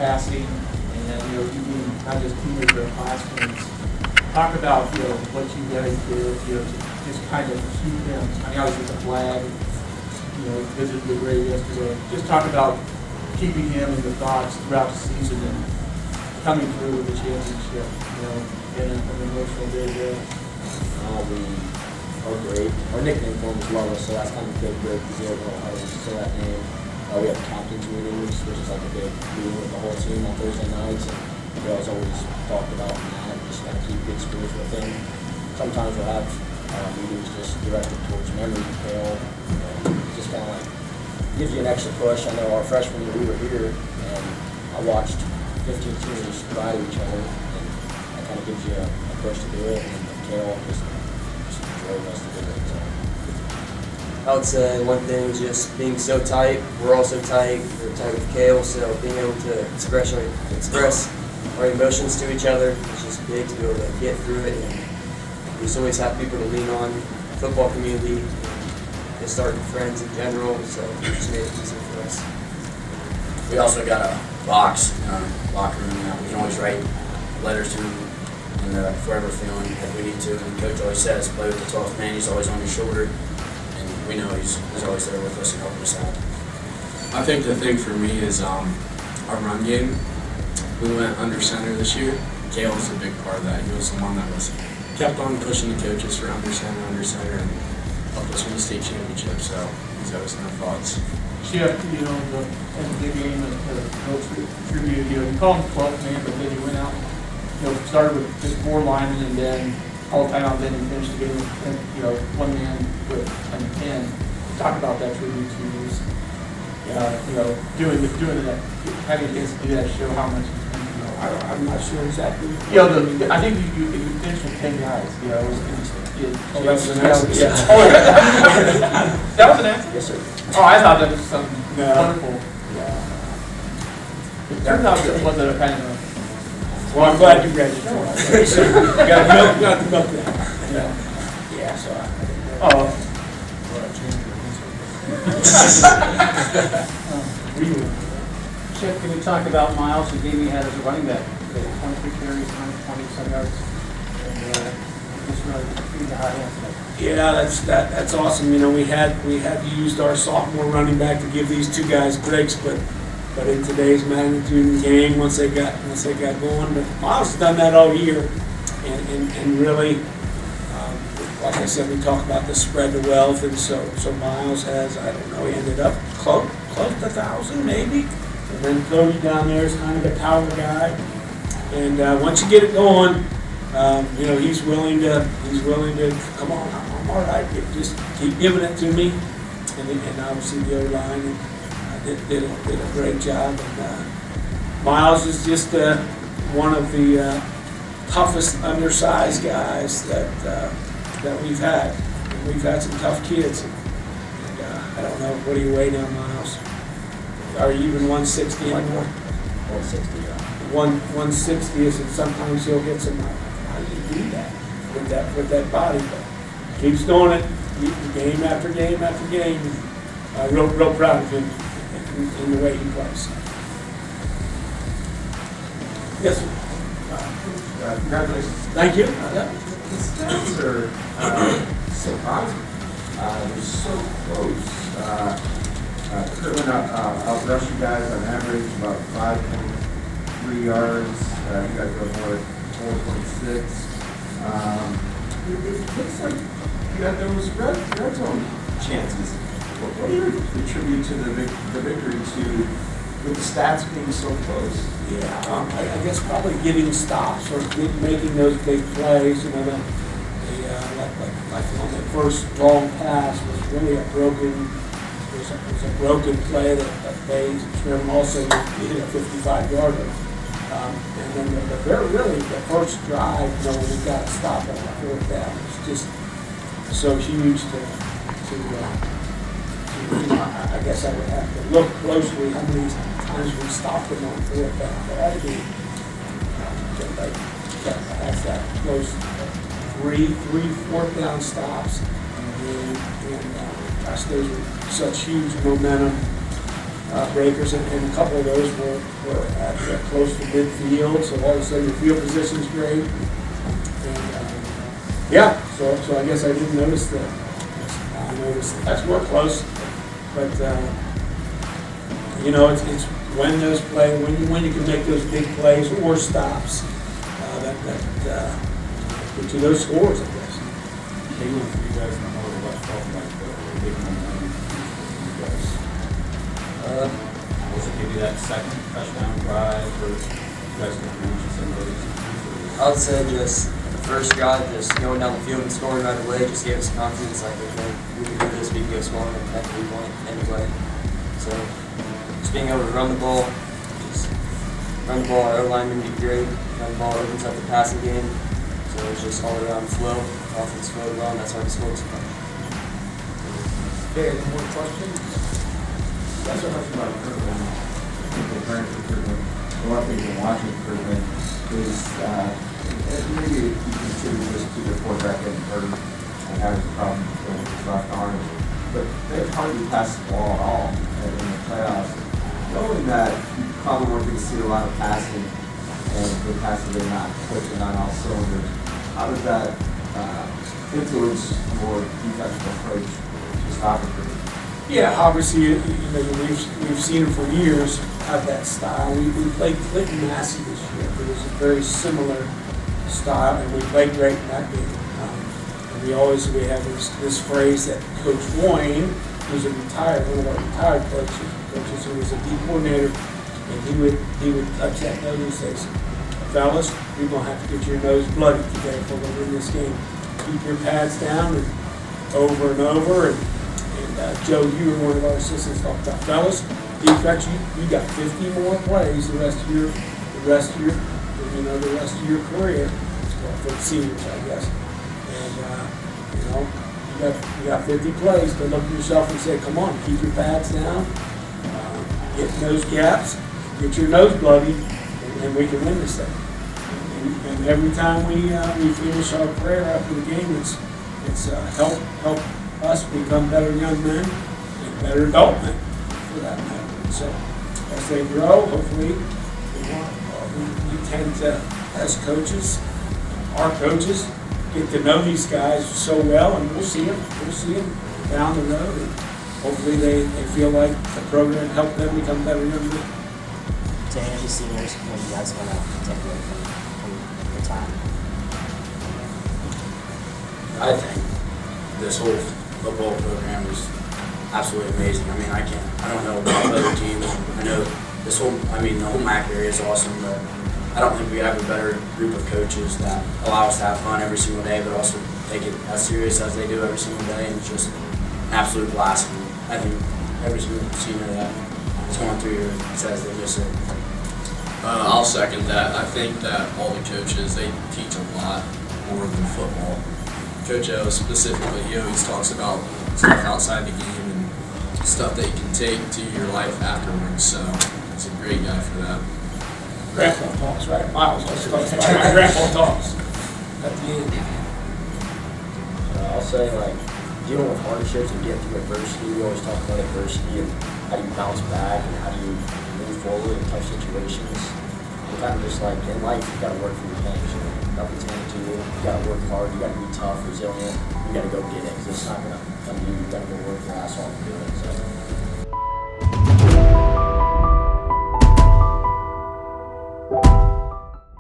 passing, and you being not just teammates but classmates. Talk about what you guys did, to just kind of keep him. I mean, I was with the flag, visited the grave yesterday. Just talk about keeping him in the thoughts throughout the season and coming through with the championship. In an emotional day there. We are great. Our nickname for him is Lola, so that's kind of good because he overall how to say that name. We have captain's meetings, which is like a big meeting with the whole team on Thursday nights, and we always talked about that, just kind of keep good spirits with him. Sometimes we'll have meetings just directed towards memory detail, just kind of like gives you an extra push. I know our freshman year we were here, and I watched 15 teams ride each other, and that kind of gives you a push to do it, and Kale just enjoyed us to do it. So. I would say one thing is just being so tight. We're all so tight. We're tight with Kale, so being able to express our emotions to each other is just big to be able to get through it. And we just always have people to lean on, football community, and starting friends in general, so it just made it easy for us. We also got a box in our locker room now. We can always write letters to him and forever feeling if we need to. And Coach always says, play with the 12th man. He's always on your shoulder. We know he's always there with us and helping us out. I think the thing for me is our run game. We went under center this year. Kale was a big part of that. He was the one that kept on pushing the coaches for under center, and helped us win the state championship. So he's always in our thoughts. Chip, in the big game, no tribute, you call him 12th man, but then he went out, started with just 4 linemen, and then all the time out, then he finished the game with, 1 man with an 10. Talk about that tribute to use, doing that, having a chance to do that, show how much. I'm not sure exactly. I think you finished with 10 guys. That was an accident. Yeah. That was an accident? Yes, sir. Oh, I thought that was something wonderful. Yeah. It turns out it wasn't a kind of. Well, I'm glad you read it. Got the milk there. Yeah, so Chip, can you talk about Miles, the game he had as a running back? 23 carries, 127 yards, and just really being the high hand today. Yeah, that's awesome. We had used our sophomore running back to give these 2 guys breaks, but in today's magnitude in the game, once they got going, but Miles has done that all year, and really, like I said, we talk about the spread of wealth, and so Miles has, I don't know, he ended up close to 1,000 maybe, and then Cody down there is kind of the power guy, and once you get it going, he's willing to come on, I'm all right, just keep giving it to me, and obviously the O-line did a great job. And Miles is just one of the toughest undersized guys that we've had. And we've had some tough kids. And I don't know, what do you weigh now, Miles? Are you even 160 anymore? 160, yeah. 160 is, and sometimes he'll get some. How do you do that with that body? But keeps doing it, game after game after game. Real proud of him in the way he plays. Yes, sir. Congratulations. Thank you. The stats are surprising. They're so close. Kirtland outrushed you guys on average about 5.3 yards. You guys go more like 4.6. It looks like you had those red zone chances. What do you attribute to the victory with the stats being so close? Yeah, I guess probably getting stops or making those big plays. Like on the first long pass was really a broken play that made Trim also hit a 55-yarder. And then the first drive, we got to stop on the 4th down. It's just so huge I guess I would have to look closely how many times we stopped them on 4th down. But that'd be that's that close 3 4th down stops, and gosh, those were such huge momentum breakers, and a couple of those were at close to midfield, so all of a sudden your field position's great. And, yeah, so I guess I didn't notice that. I noticed that's we're close, but you know, it's when those play, when you can make those big plays or stops that get you those scores, I guess. Caitlin, for you guys, in the whole West felt like the big momentum for you guys. Was it maybe that second touchdown drive where you guys could reach some of those? I would say just the first drive, just going down the field and scoring right away, just gave us confidence. Like, okay, we can do this, we can go scoring at any point, anyway. So just being able to run the ball, our O-linemen do great. Run the ball opens up the passing game. So it's just all around flow. Offense flowed well, and that's why we scored so much. Okay, any more questions? That's what I was about Kirtland. Preparing for Kirtland. One thing you're watching Kirtland is maybe you consider this to the quarterback getting hurt and having problems with his left arm, but they've hardly passed the ball at all in the playoffs. Knowing that you probably weren't going to see a lot of passing, and the passing they're not clicking on all cylinders, how does that influence your defensive approach to stopping Kirtland? Yeah, obviously, you know, we've seen him for years have that style. We played Clinton Massey this year. It was a very similar style, and we played great in that game. And we have this phrase that Coach Wayne, who's one of our retired coaches, who was a D coordinator, and he would touch that nose and say, "Fellas, you're gonna have to get your nose bloody today if we're gonna win this game. Keep your pads down," and over and over. And Joe, you were one of our assistants, talked about, "Fellas, defense, you got 50 more plays the rest of your career." Well, for the seniors, I guess. And you know, you got 50 plays to look at yourself and say, "Come on, keep your pads down, get nose gaps, get your nose bloody, and we can win this thing." And every time we finish our prayer after the game, it's help us become better young men and better adult men, for that matter. So as they grow, hopefully, we tend to, as coaches, our coaches, get to know these guys so well, and we'll see them down the road, and hopefully they feel like the program helped them become better young men. To any of you seniors, what you guys want to take away from your time? I think this whole football program is absolutely amazing. I mean, I don't know about other teams. I know the whole MAC area is awesome, but I don't think we have a better group of coaches that allow us to have fun every single day, but also take it as serious as they do every single day, and it's just an absolute blast. And I think every single senior that is going through here says they miss it. I'll second that. I think that all the coaches, they teach a lot more than football. Coach O specifically, he always talks about stuff outside the game and stuff that you can take to your life afterwards, so he's a great guy for that. Grandpa talks, right? Miles always talks about my grandpa talks at the end. I'll say, like, dealing with hardships and getting through adversity, we always talk about adversity and how do you bounce back and how do you move forward in tough situations. And kind of just like, in life, you gotta work for your things. You know? Nothing's handed to you. You gotta work hard, you gotta be tough, resilient, you gotta go get it, because it's not gonna come to you. You gotta go work your ass off.